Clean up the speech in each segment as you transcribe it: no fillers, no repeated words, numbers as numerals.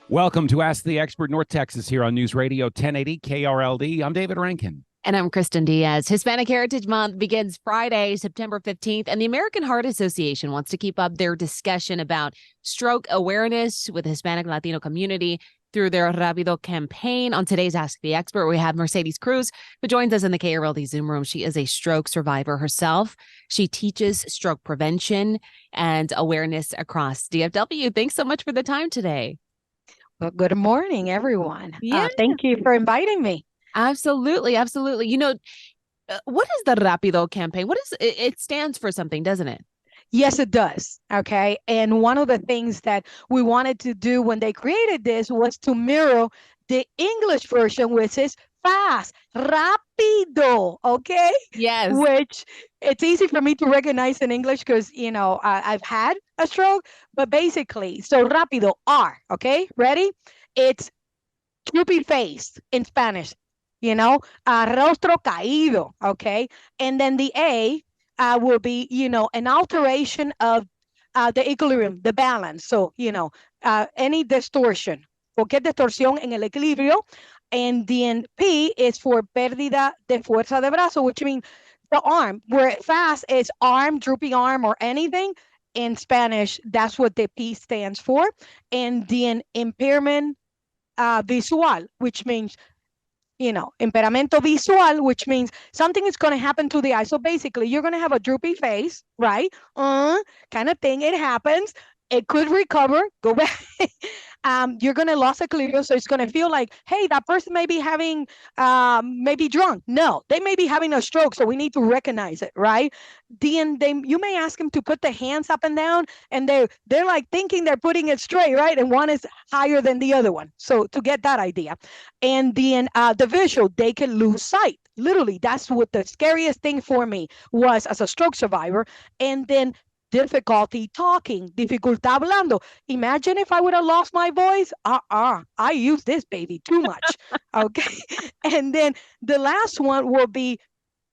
Welcome to Ask the Expert North Texas here on News Radio 1080 KRLD. I'm David Rancken. And I'm Kristin Diaz. Hispanic Heritage Month begins Friday, September 15th, and the American Heart Association wants to keep up their discussion about stroke awareness with the Hispanic Latino community through their Rapido campaign. On today's Ask the Expert, we have Mercedes Cruz, who joins us in the KRLD Zoom room. She is a stroke survivor herself. She teaches stroke prevention and awareness across DFW. Thanks so much for the time today. Well, good morning, everyone. Yeah. Thank you for inviting me. Absolutely. Absolutely. You know, what is the Rapido campaign? What is it? It stands for something, doesn't it? Yes, it does. Okay. And one of the things that we wanted to do when they created this was to mirror the English version, which is fast, Rapido. Okay. Yes. Which it's easy for me to recognize in English because, you know, I've had a stroke, but basically, so Rapido, R. Okay. Ready? It's droopy face in Spanish, you know, rostro caído, okay? And then the A will be, you know, an alteration of the equilibrium, the balance. So, you know, any distortion, cualquier distorsión en el equilibrio. And then P is for pérdida de fuerza de brazo, which means the arm, where fast is arm, droopy arm, or anything. In Spanish, that's what the P stands for. And then impairment visual, which means, you know, impairamiento visual, which means something is going to happen to the eye. So basically, you're going to have a droopy face, right? Kind of thing. It happens. It could recover, go back. You're going to lose equilibrium, so it's going to feel like, hey, that person may be having, maybe drunk. No, they may be having a stroke, so we need to recognize it, right? Then you may ask them to put the hands up and down, and they're like thinking they're putting it straight, right? And one is higher than the other one. So to get that idea. And then the visual, they can lose sight. Literally, that's what the scariest thing for me was as a stroke survivor. And then difficulty talking, dificultad hablando. Imagine if I would have lost my voice. I use this baby too much. Okay. And then the last one will be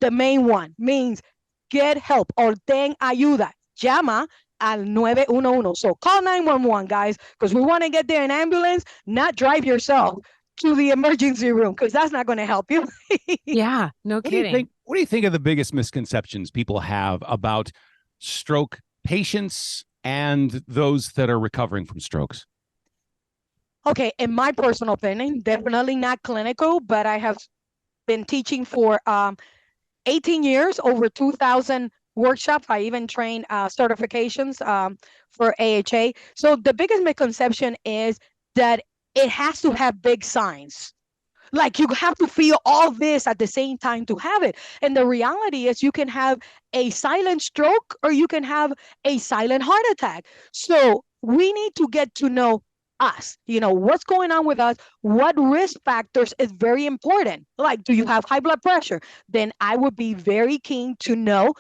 the main one, means get help or ten ayuda. Llama al 911. So call 911, guys, because we want to get there in ambulance, not drive yourself to the emergency room, because that's not going to help you. Yeah, no kidding. What do you think are the biggest misconceptions people have about stroke patients and those that are recovering from strokes? Okay, in my personal opinion, definitely not clinical, but I have been teaching for 18 years, over 2,000 workshops. I even train certifications for AHA. So the biggest misconception is that it has to have big signs. Like you have to feel all this at the same time to have it. And the reality is you can have a silent stroke or you can have a silent heart attack. So we need to get to know us, you know, what's going on with us, what risk factors is very important. Like, do you have high blood pressure? Then I would be very keen to know,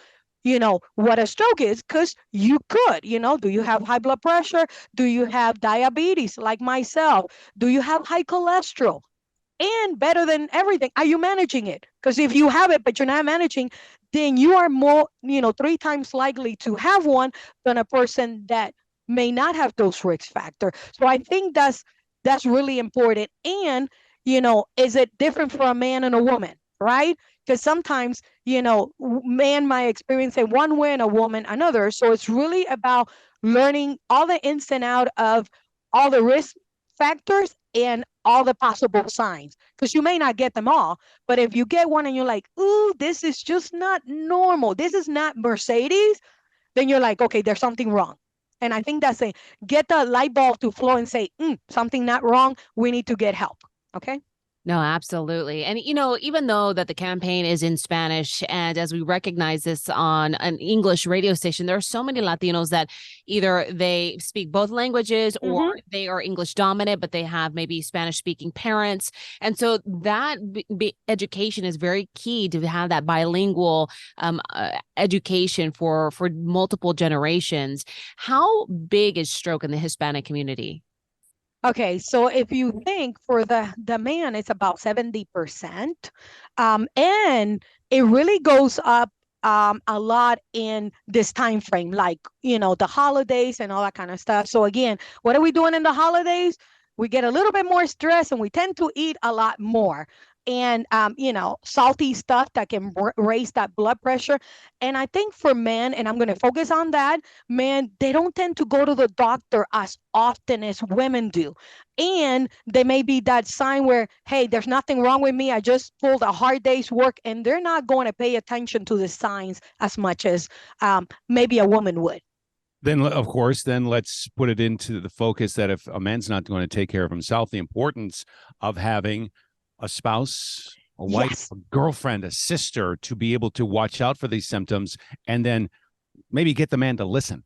you know, what a stroke is, because you could, you know, do you have high blood pressure? Do you have diabetes like myself? Do you have high cholesterol? And better than everything, are you managing it? Because if you have it, but you're not managing, then you are more, you know, 3 times likely to have one than a person that may not have those risk factors. So I think that's really important. And, you know, is it different for a man and a woman, right? Because sometimes, you know, man might experience it one way and a woman another. So it's really about learning all the ins and out of all the risk factors and all the possible signs, because you may not get them all, but if you get one and you're like, ooh, this is just not normal, this is not Mercedes, then you're like, okay, there's something wrong. And I think that's it. Get the light bulb to flow and say, something not wrong, we need to get help. Okay. No, absolutely. And, you know, even though that the campaign is in Spanish, and as we recognize this on an English radio station, there are so many Latinos that either they speak both languages or they are English dominant, but they have maybe Spanish speaking parents. And so that education is very key to have that bilingual education for multiple generations. How big is stroke in the Hispanic community? Okay, so if you think for the man, it's about 70%. And it really goes up a lot in this time frame, like, you know, the holidays and all that kind of stuff. So again, what are we doing in the holidays? we get a little bit more stress, and we tend to eat a lot more. And, salty stuff that can raise that blood pressure. And I think for men, and I'm going to focus on that, men, they don't tend to go to the doctor as often as women do. And they may be that sign where, hey, there's nothing wrong with me. I just pulled a hard day's work, and they're not going to pay attention to the signs as much as maybe a woman would. Then, of course, then let's put it into the focus that if a man's not going to take care of himself, the importance of having a spouse, a wife, Yes. a girlfriend, a sister to be able to watch out for these symptoms, and then maybe get the man to listen.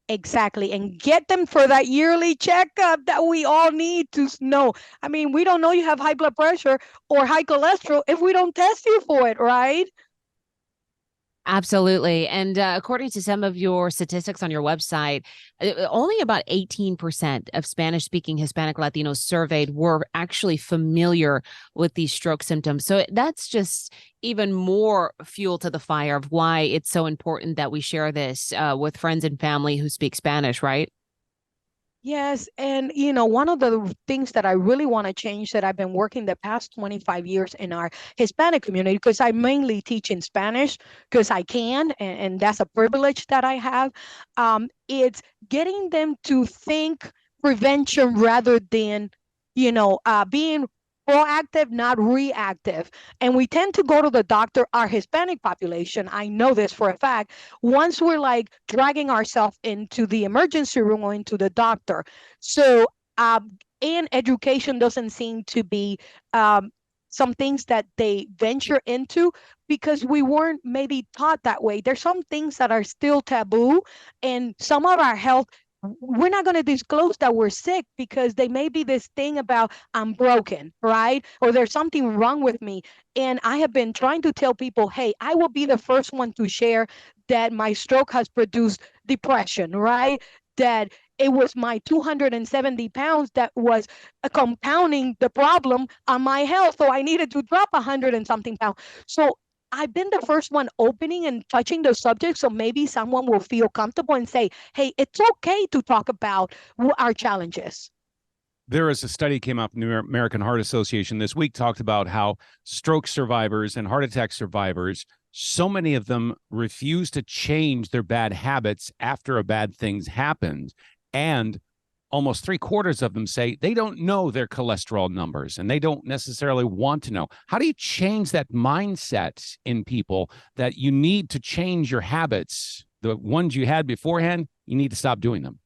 Exactly. And get them for that yearly checkup that we all need to know. I mean, we don't know you have high blood pressure or high cholesterol if we don't test you for it, right? Absolutely. And according to some of your statistics on your website, only about 18% of Spanish-speaking Hispanic Latinos surveyed were actually familiar with these stroke symptoms. So that's just even more fuel to the fire of why it's so important that we share this with friends and family who speak Spanish, right? Yes. And, one of the things that I really want to change, that I've been working the past 25 years in our Hispanic community, because I mainly teach in Spanish because I can, and that's a privilege that I have. It's getting them to think prevention rather than, being proactive, not reactive. And we tend to go to the doctor, our Hispanic population. I know this for a fact. Once we're like dragging ourselves into the emergency room or into the doctor. So, and education doesn't seem to be some things that they venture into because we weren't maybe taught that way. There's some things that are still taboo, and some of our health, we're not going to disclose that we're sick because they may be this thing about I'm broken, right? Or there's something wrong with me. And I have been trying to tell people, hey, I will be the first one to share that my stroke has produced depression, right? That it was my 270 pounds that was compounding the problem on my health. So I needed to drop 100 and something pounds. So I've been the first one opening and touching the subject. So maybe someone will feel comfortable and say, hey, it's okay to talk about our challenges. There is a study came out from the American Heart Association this week, talked about how stroke survivors and heart attack survivors, so many of them refuse to change their bad habits after a bad thing's happened. And almost 3/4 of them say they don't know their cholesterol numbers and they don't necessarily want to know. How do you change that mindset in people that you need to change your habits? The ones you had beforehand, you need to stop doing them.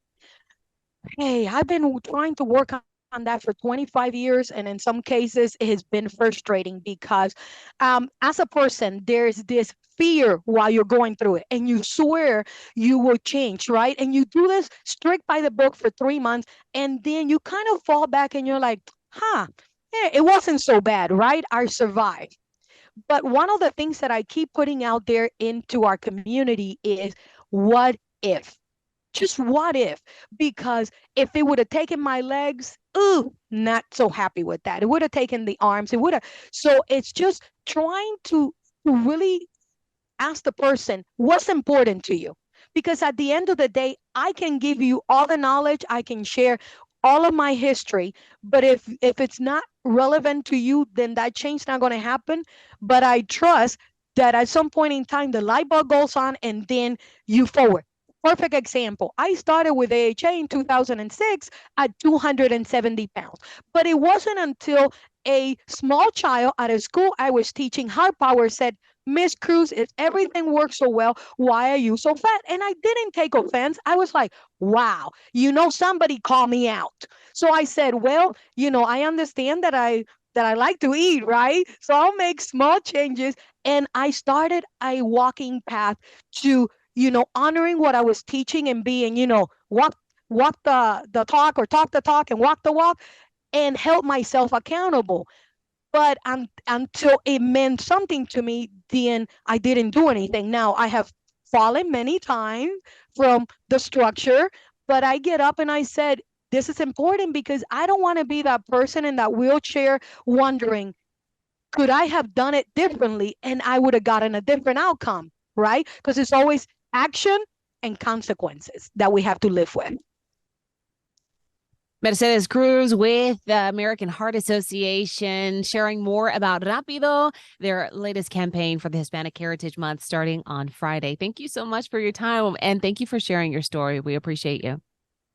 Hey, I've been trying to work on that for 25 years. And in some cases, it has been frustrating because as a person, there's this fear while you're going through it, and you swear you will change, right? And you do this strict by the book for 3 months, and then you kind of fall back and you're like, yeah, it wasn't so bad, right? I survived. But one of the things that I keep putting out there into our community is, what if? Just what if? Because if it would have taken my legs, ooh, not so happy with that. It would have taken the arms. It would have. So it's just trying to really ask the person what's important to you. Because at the end of the day, I can give you all the knowledge, I can share all of my history, but if it's not relevant to you, then that change not going to happen. But I trust that at some point in time, the light bulb goes on and then you forward. Perfect example. I started with AHA in 2006 at 270 pounds, but it wasn't until a small child at a school I was teaching heart power said, Miss Cruz, if everything works so well, why are you so fat? And I didn't take offense. I was like, wow, somebody called me out. So I said, well, I understand that I like to eat, right? So I'll make small changes. And I started a walking path to, honoring what I was teaching and being, walk the talk, or talk the talk and walk the walk, and help myself accountable. But until it meant something to me, then I didn't do anything. Now I have fallen many times from the structure, but I get up and I said, this is important because I don't want to be that person in that wheelchair wondering, could I have done it differently and I would have gotten a different outcome, right? Because it's always action and consequences that we have to live with. Mercedes Cruz with the American Heart Association, sharing more about Rapido, their latest campaign for the Hispanic Heritage Month starting on Friday. Thank you so much for your time, and thank you for sharing your story. We appreciate you.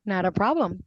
Not a problem.